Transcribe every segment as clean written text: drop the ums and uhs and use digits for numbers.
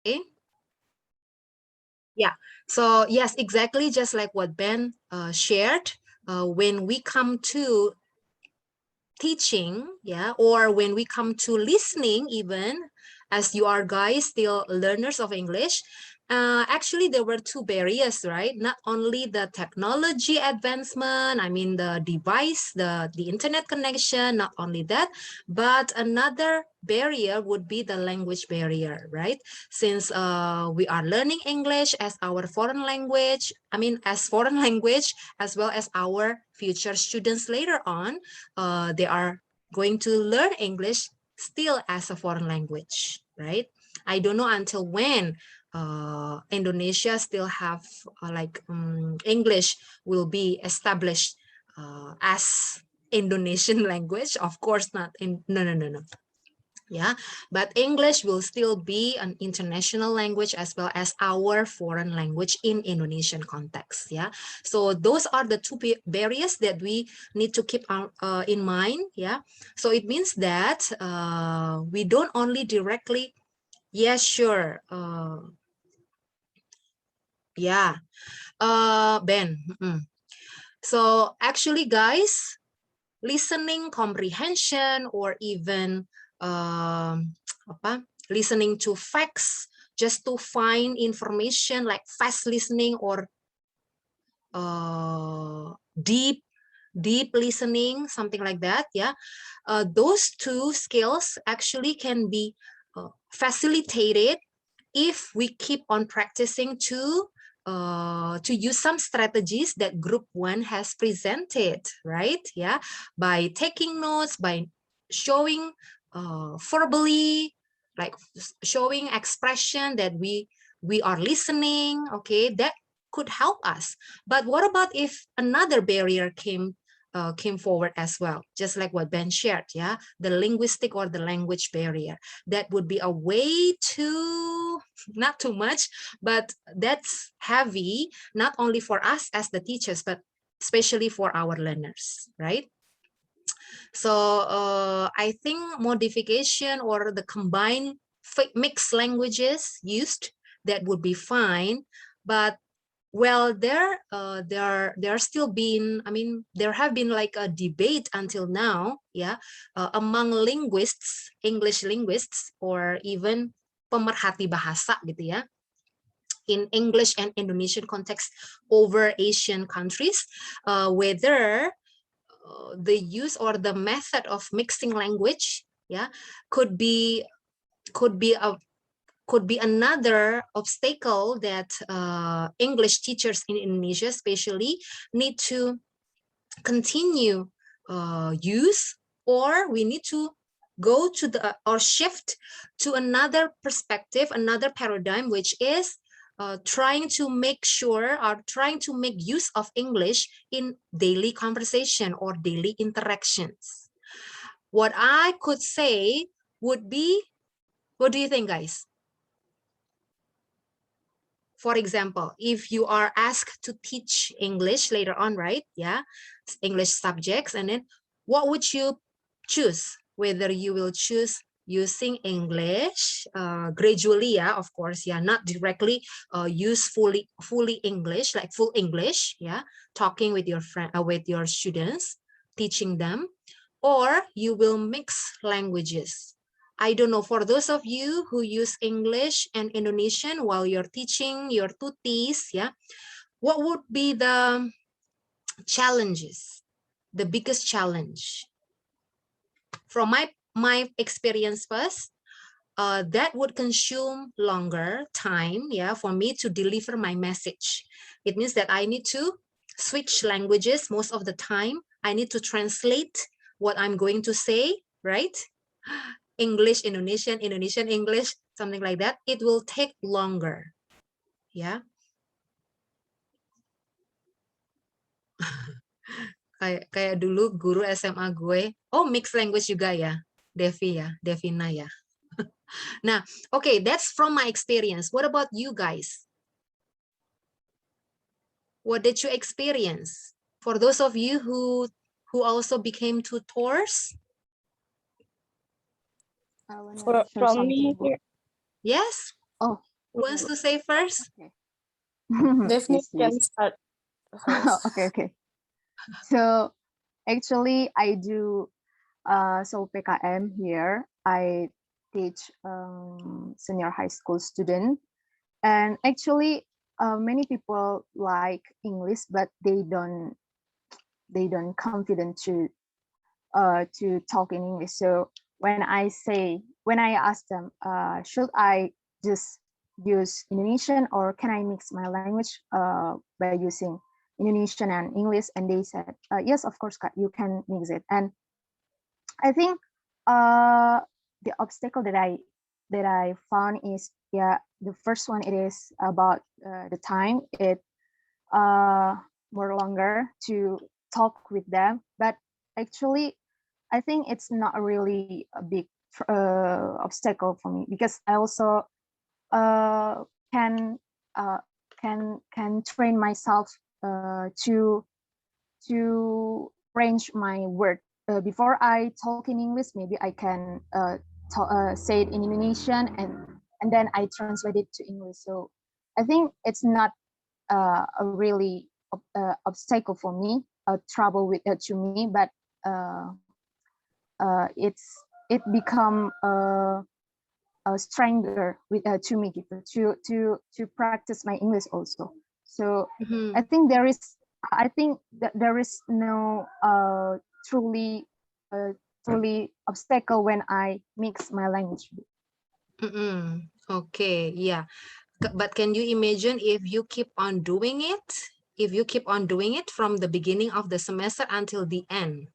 Okay. Yeah. So yes, exactly, just like what Ben shared. When we come to teaching, yeah, or when we come to listening, even as you are guys still learners of English, actually there were two barriers, right? Not only the technology advancement, I mean the device, the internet connection, not only that, but another barrier would be the language barrier, right? Since we are learning English as our foreign language, I mean as foreign language, as well as our future students later on, they are going to learn English still as a foreign language, right? I don't know until when Indonesia still have English will be established as Indonesian language. Of course not. No. Yeah, but English will still be an international language as well as our foreign language in Indonesian context. Yeah, so those are the two barriers that we need to keep in mind. Yeah, so it means that we don't only directly, yes, sure, yeah, Ben. So actually, guys, listening comprehension or even listening to facts just to find information, like fast listening or deep listening, something like that. Yeah, those two skills actually can be facilitated if we keep on practicing to use some strategies that group one has presented, right? Yeah, by taking notes, by showing verbally, like showing expression that we are listening. Okay, that could help us. But what about if another barrier came forward as well, just like what Ben shared? Yeah, the linguistic or the language barrier. That would be a way too, not too much, but that's heavy, not only for us as the teachers, but especially for our learners, right? So I think modification or the combined mixed languages used, that would be fine. But well, there are still been, I mean, there have been like a debate until now, yeah, among linguists, English linguists, or even pemerhati bahasa gitu ya, in English and Indonesian context over Asian countries, whether the use or the method of mixing language, yeah, could be another obstacle that English teachers in Indonesia especially need to continue use, or we need to go to the or shift to another perspective, another paradigm, which is trying to make sure or trying to make use of English in daily conversation or daily interactions. What I could say would be, what do you think, guys? For example, if you are asked to teach English later on, right? Yeah, English subjects, and then what would you choose? Whether you will choose using English gradually, yeah, of course, yeah, not directly use fully English, like full English, yeah, talking with your friend, with your students, teaching them, or you will mix languages. I don't know, for those of you who use English and Indonesian while you're teaching your tutis, yeah, what would be the challenges, the biggest challenge? From my experience first, that would consume longer time, yeah, for me to deliver my message. It means that I need to switch languages most of the time. I need to translate what I'm going to say, right? English, Indonesian, Indonesian, English, something like that. It will take longer. Yeah. Kayak dulu guru SMA gue. Oh, mixed language juga ya. Devi ya, Devina ya. Nah, okay, that's from my experience. What about you guys? What did you experience? For those of you who also became tutors? From me, Yes? oh, wants to say first? Okay. Definitely Yes, can please. start first. Okay. So actually, I do so PKM here. I teach senior high school student, and actually, many people like English, but they don't confident to talk in English. So when I ask them, should I just use Indonesian or can I mix my language by using Indonesian and English? And they said, yes, of course, Kak, you can mix it. And I think the obstacle that I found is, yeah, the first one, it is about the time. It more longer to talk with them, but actually I think it's not really a big obstacle for me, because I also uh, can uh, can train myself to arrange my word. Before I talk in English, maybe I can say it in Indonesian, and then I translate it to English. So I think it's not a really obstacle for me, a trouble with to me, but uh, it become stronger with to me gitu, to practice my English also. So I think there is no truly obstacle when I mix my language. Okay, yeah. But can you imagine if you keep on doing it? If you keep on doing it from the beginning of the semester until the end,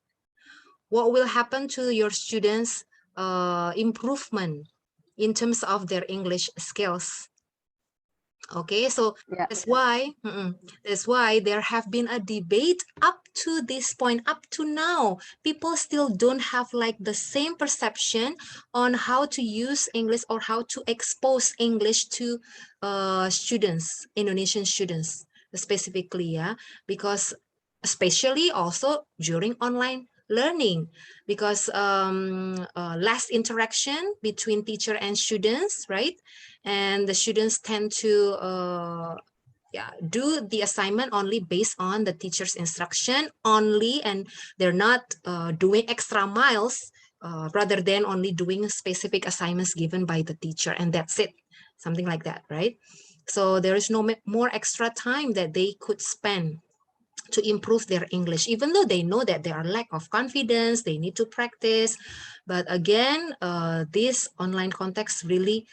what will happen to your students' improvement in terms of their English skills? Okay, so Yeah. that's why there have been a debate up to this point, up to now. People still don't have like the same perception on how to use English or how to expose English to students, Indonesian students specifically, yeah, because especially also during online learning, because less interaction between teacher and students, right? And the students tend to do the assignment only based on the teacher's instruction only, and they're not doing extra miles rather than only doing specific assignments given by the teacher, and that's it, something like that, right? So there is no more extra time that they could spend to improve their English, even though they know that they are lack of confidence, they need to practice. But again, this online context really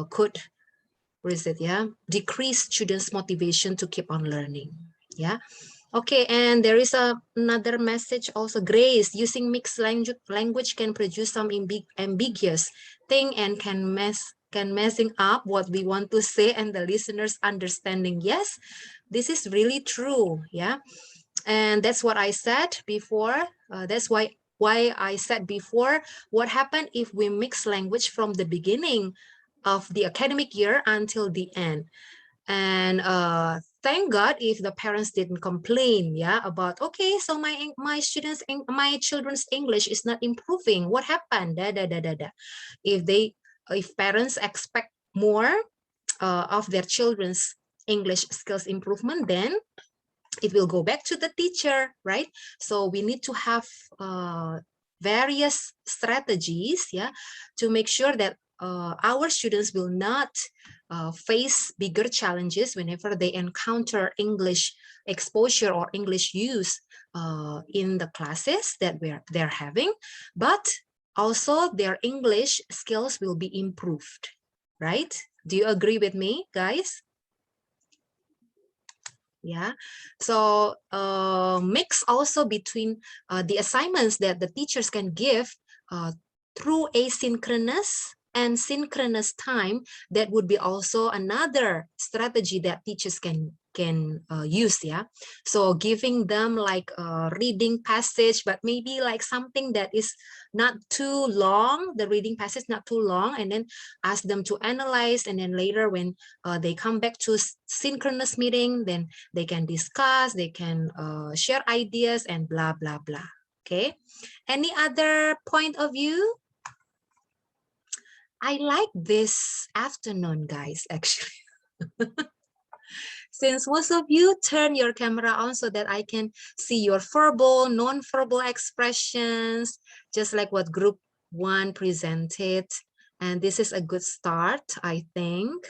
could, decrease students' motivation to keep on learning. Yeah. Okay, and there is another message also. Grace, using mixed language can produce some ambiguous thing and can messing up what we want to say and the listeners understanding. Yes, this is really true. Yeah, and that's what I said before. That's why I said before, what happened if we mix language from the beginning of the academic year until the end? And thank God if the parents didn't complain, yeah, about, okay, so my children's English is not improving. What happened? If parents expect more of their children's English skills improvement, then it will go back to the teacher, right? So we need to have various strategies, yeah, to make sure that our students will not face bigger challenges whenever they encounter English exposure or English use in the classes that they're having, but also their English skills will be improved, right? Do you agree with me, guys? Yeah, so mix also between the assignments that the teachers can give through asynchronous and synchronous time. That would be also another strategy that teachers can use. Yeah, so giving them like a reading passage, but maybe like something that is not too long, the reading passage not too long, and then ask them to analyze, and then later when they come back to synchronous meeting, then they can discuss, they can share ideas and blah, blah, blah. Okay. Any other point of view? I like this afternoon, guys, actually. Since most of you turn your camera on so that I can see your verbal, non-verbal expressions, just like what group 1 presented. And this is a good start, I think.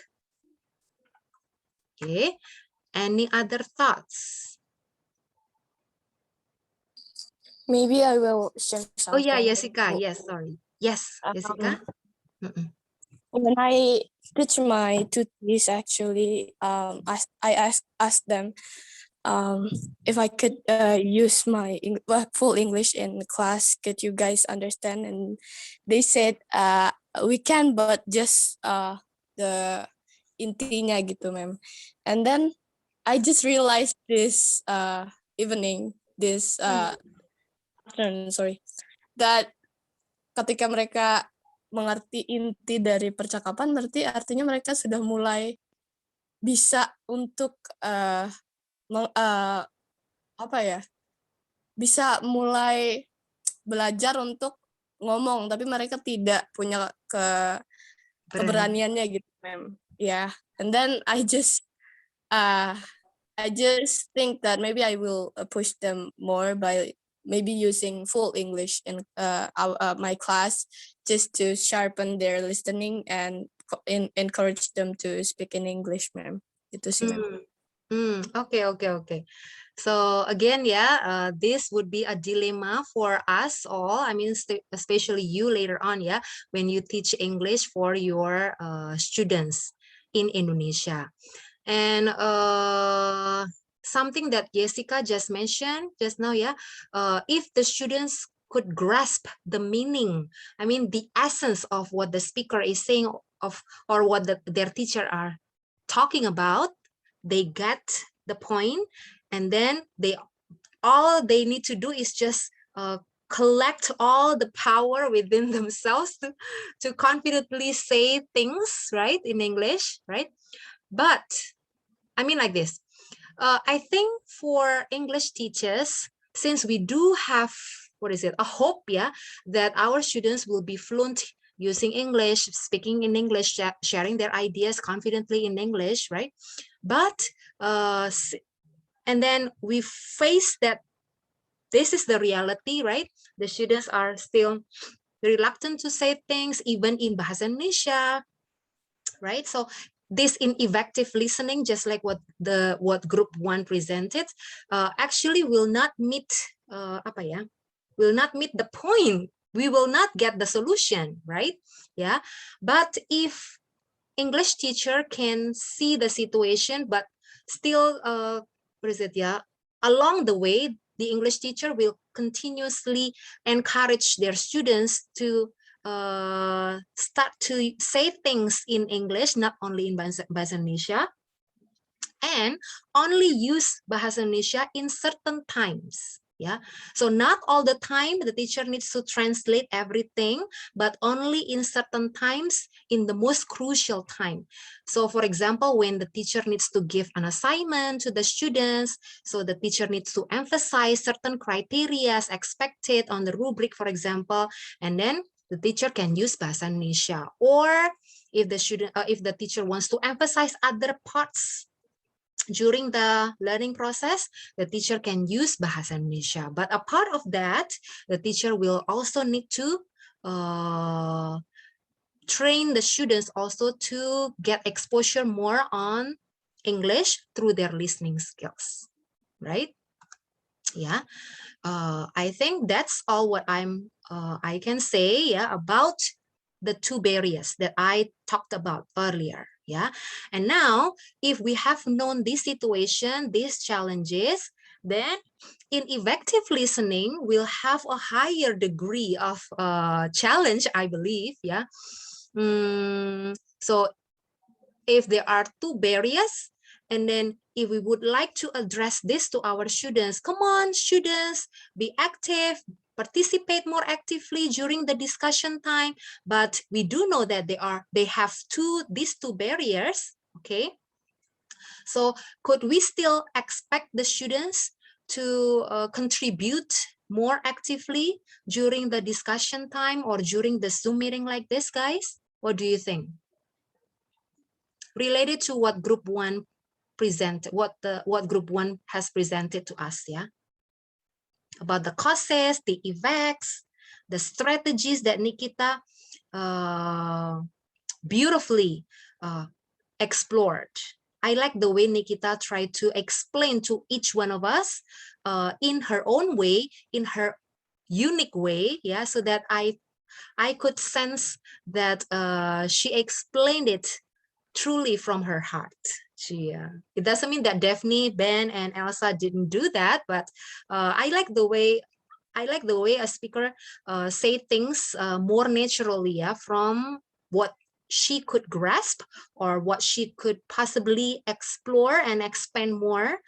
Okay, any other thoughts? Maybe I will share Oh yeah, something. Jessica, yes, sorry. Yes, Jessica. When I teach my tutees, actually, I asked them if I could use my full English in class. Could you guys understand? And they said we can, but just the intinya gitu, ma'am. And then I just realized this evening, this afternoon, sorry, that ketika mereka mengerti inti dari percakapan, berarti artinya mereka sudah mulai bisa untuk apa ya, bisa mulai belajar untuk ngomong, tapi mereka tidak punya keberaniannya gitu, ma'am. Yeah, and then I just think that maybe I will push them more by maybe using full English in my class, just to sharpen their listening and encourage them to speak in English, ma'am. Itu sih, ma'am. Okay. So again, yeah, this would be a dilemma for us all. I mean, especially you later on, yeah, when you teach English for your students in Indonesia. And something that Jessica just mentioned just now, yeah, if the students could grasp the meaning, I mean, the essence of what the speaker is saying or what their teacher are talking about, they get the point, and then all they need to do is just collect all the power within themselves to confidently say things, right, in English, right? But I mean like this, I think for English teachers, since we do have, a hope, yeah, that our students will be fluent using English, speaking in English, sharing their ideas confidently in English, right? But, and then we face that this is the reality, right? The students are still reluctant to say things, even in Bahasa Indonesia, right? So this ineffective listening, just like what group 1 presented, actually will not meet will not meet the point. We will not get the solution, right? Yeah. But if English teacher can see the situation, but still, along the way, the English teacher will continuously encourage their students to start to say things in English, not only in Bahasa Indonesia, and only use Bahasa Indonesia in certain times. Yeah, so not all the time the teacher needs to translate everything, but only in certain times, in the most crucial time. So for example, when the teacher needs to give an assignment to the students, so the teacher needs to emphasize certain criteria expected on the rubric, for example, and then the teacher can use Bahasa Indonesia. Or if the teacher wants to emphasize other parts during the learning process, the teacher can use Bahasa Indonesia. But a part of that, the teacher will also need to train the students also to get exposure more on English through their listening skills, right? Yeah, I think that's all what I can say, yeah, about the 2 barriers that I talked about earlier. Yeah, and now if we have known this situation, these challenges, then in effective listening, we'll have a higher degree of challenge, I believe. Yeah. So if there are 2 barriers, and then if we would like to address this to our students, come on, students, be active, participate more actively during the discussion time. But we do know that they have these two barriers. Okay, so could we still expect the students to contribute more actively during the discussion time or during the Zoom meeting like this, guys? What do you think? Related to what group 1 presented, what group 1 has presented to us, yeah? About the causes, the effects, the strategies that Nikita beautifully explored. I like the way Nikita tried to explain to each one of us in her own way, in her unique way, yeah, so that I could sense that she explained it truly from her heart. It doesn't mean that Daphne, Ben, and Elsa didn't do that, but I like the way a speaker say things more naturally, yeah, from what she could grasp or what she could possibly explore and expand more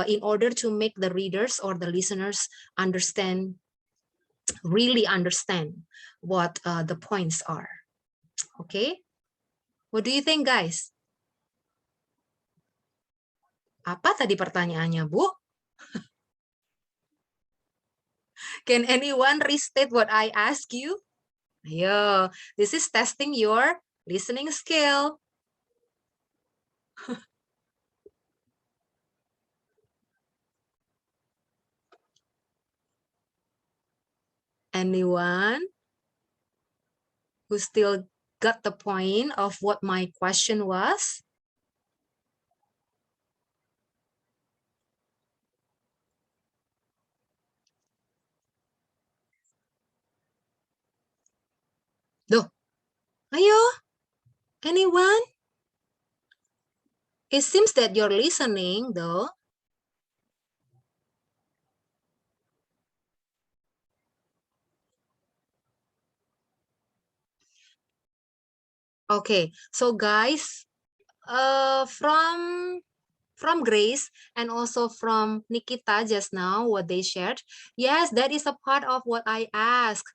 in order to make the readers or the listeners really understand what the points are. Okay, what do you think, guys? Apa tadi pertanyaannya, Bu? Can anyone restate what I asked you? Ayo, this is testing your listening skill. Anyone who still got the point of what my question was? Duh, ayo, anyone? It seems that you're listening, though. Okay, so guys, from Grace and also from Nikita just now, what they shared, yes, that is a part of what I asked.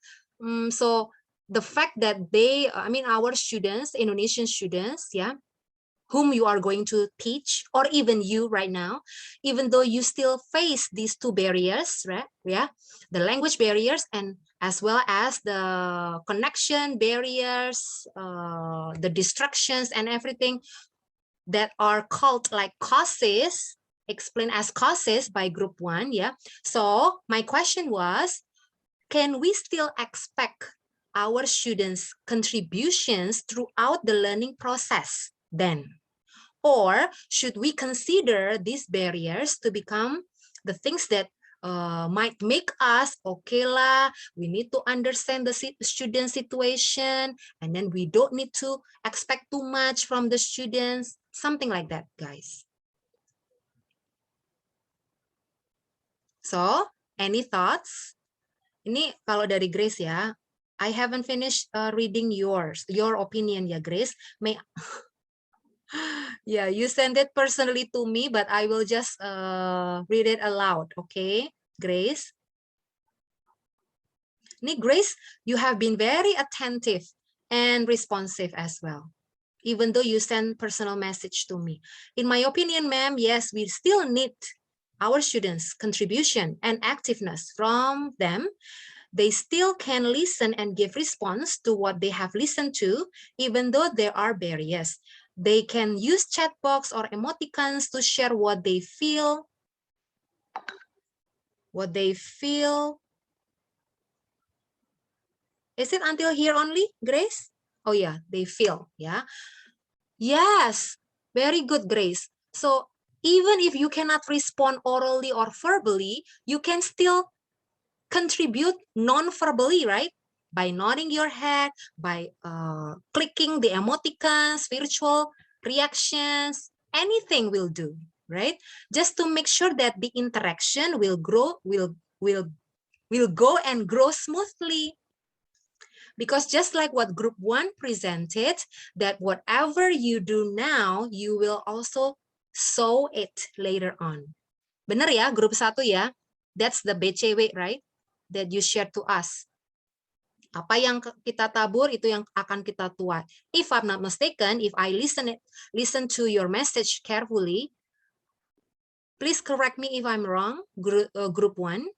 So the fact that our students, Indonesian students, yeah, whom you are going to teach, or even you right now, even though you still face these two barriers, right? Yeah, the language barriers and as well as the connection barriers, the distractions and everything that are called like causes, explained as causes by group 1, yeah. So my question was, can we still expect our students' contributions throughout the learning process then? Or should we consider these barriers to become the things that might make us, okay lah, we need to understand the student situation, and then we don't need to expect too much from the students, something like that, guys. So, any thoughts? Ini kalau dari Grace ya, I haven't finished reading your opinion ya, Grace. Yeah, you send it personally to me, but I will just read it aloud, okay, Grace? Grace, you have been very attentive and responsive as well, even though you send personal message to me. In my opinion, ma'am, yes, we still need our students' contribution and activeness from them. They still can listen and give response to what they have listened to, even though there are barriers. They can use chat box or emoticons to share what they feel. Is it until here only, Grace? Oh yeah, they feel, yeah. Yes, very good, Grace. So even if you cannot respond orally or verbally, you can still contribute non-verbally, right? By nodding your head, by clicking the emoticons, virtual reactions, anything will do, right? Just to make sure that the interaction will go and grow smoothly. Because just like what group 1 presented, that whatever you do now, you will also sow it later on. Benar ya, grup 1 ya? That's the BCW, right? That you share to us. Apa yang kita tabur, itu yang akan kita tuai. If I'm not mistaken, if I listen to your message carefully, please correct me if I'm wrong, group 1.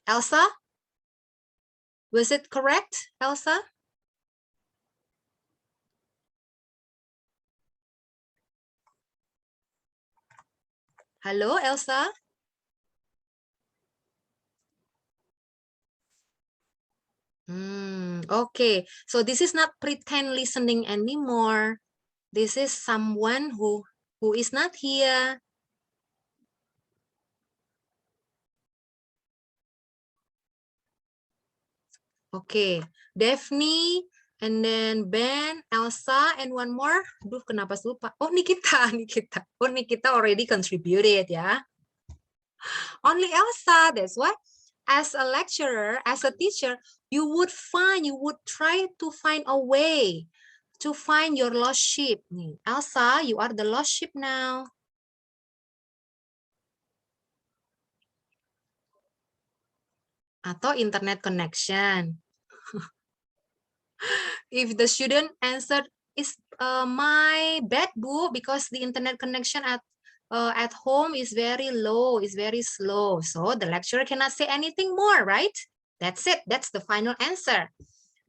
Elsa? Was it correct, Elsa? Hello, Elsa? Okay, so this is not pretend listening anymore. This is someone who is not here. Okay, Daphne, and then Ben, Elsa, and one more. Aduh, kenapa lupa? Oh, Nikita, Nikita. Oh, Nikita already contributed, ya. Only Elsa, that's why. As a lecturer, as a teacher, you would try to find a way to find your lost sheep. Elsa, you are the lost sheep now. Atau internet connection. If the student answered, is my bad, Bu, because the internet connection at home is very low, is very slow. So the lecturer cannot say anything more, right? That's it. That's the final answer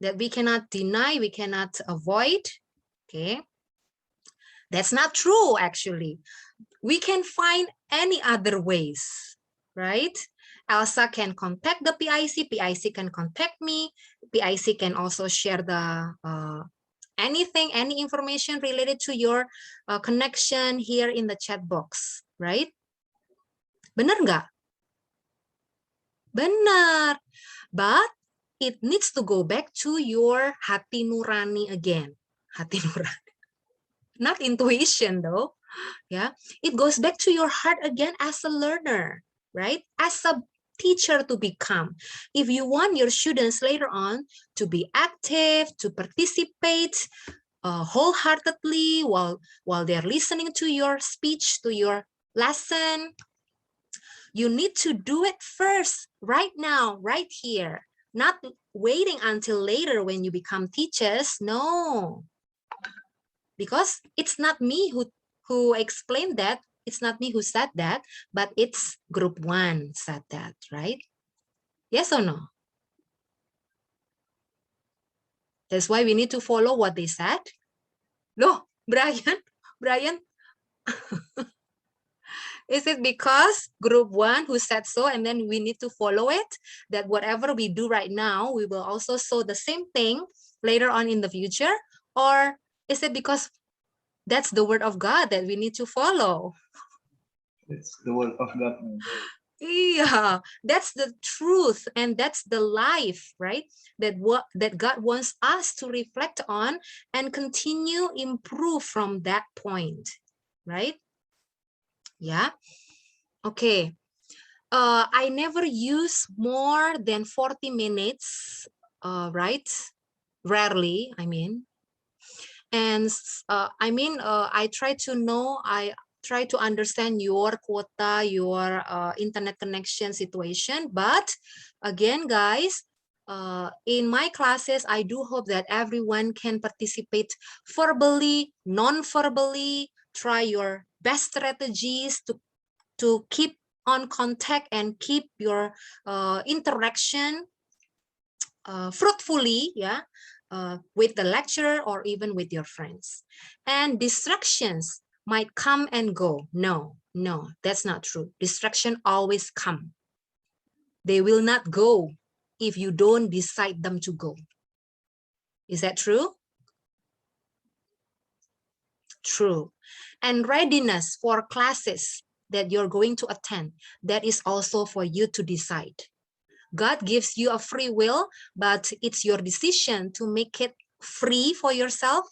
that we cannot deny, we cannot avoid. Okay. That's not true, actually. We can find any other ways, right? Elsa can contact the PIC, PIC can contact me, PIC can also share the anything, any information related to your connection here in the chat box, right? Benar nggak? Benar. But it needs to go back to your hati nurani again. Hati nurani. Not intuition though. Yeah, it goes back to your heart again as a learner, right? As a teacher to become. If you want your students later on to be active, to participate wholeheartedly while they're listening to your speech, to your lesson, you need to do it first, right now, right here, not waiting until later when you become teachers. No, because it's not me who explained that. It's not me who said that, but it's group 1 said that, right? Yes or no? That's why we need to follow what they said. No, Brian, is it because group 1 who said so and then we need to follow it? That whatever we do right now, we will also show the same thing later on in the future? Or is it because that's the word of God that we need to follow? It's the word of God. Yeah, that's the truth and that's the life, right? That God wants us to reflect on and continue improve from that point, right? Yeah. Okay. I never use more than 40 minutes, right? Rarely, I mean. And I try to know, I try to understand your quota, your internet connection situation. But again, guys, in my classes, I do hope that everyone can participate verbally, non-verbally, try your best strategies to keep on contact and keep your interaction fruitfully, yeah, with the lecturer or even with your friends. And distractions might come and go. No, that's not true. Distraction always come. They will not go if you don't decide them to go. Is that true? True. And readiness for classes that you're going to attend, that is also for you to decide. God gives you a free will, but it's your decision to make it free for yourself